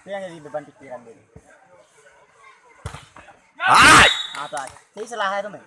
Itu yang jadi beban pikiran dia. Ah! Ah, tuh. Jadi salah itu, men.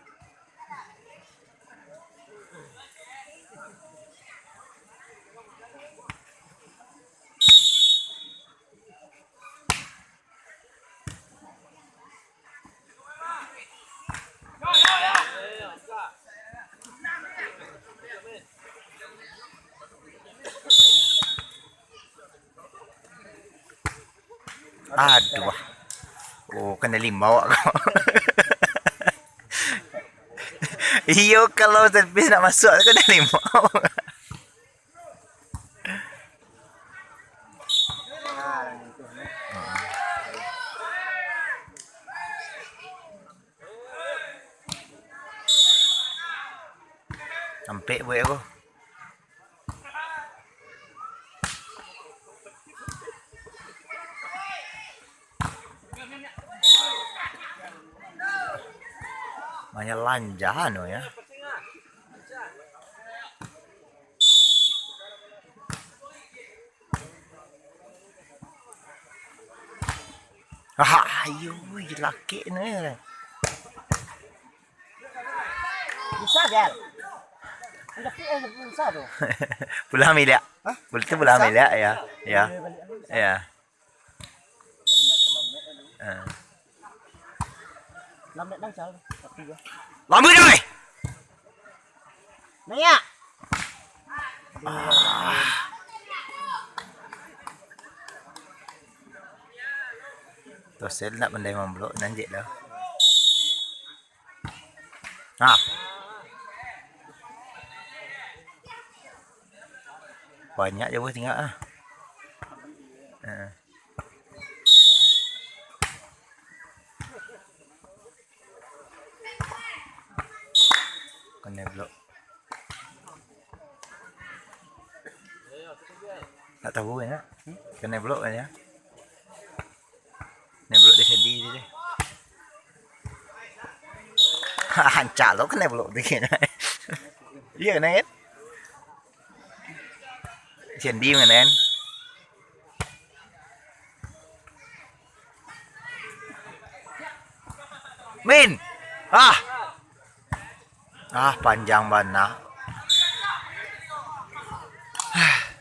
Aduh. Oh, kena limau aku. Iyo, kalau servis nak masuk kena limau. Nah, itu. Sampai buat aku. Banyak lanjahan ya. Ayo, laki ni. Bisa, Gel. Enggak bisa tuh. Pulang milik. Hah? Itu pulang milik ya. Ya. Ya. Lambat nang sal. Tapi gua. Lambat oi. Naya. Tuh sel nak pandai memblok nanti dah. Ah. Banyak je tinggal ah. Kena blok. Tak tahu kan ya? Kena blok kan ya? Kena blok dia sedih dia. Hancur lo kena blok dia. Iya kan? Sedih kan? Min! Ah! Ah, panjang banget.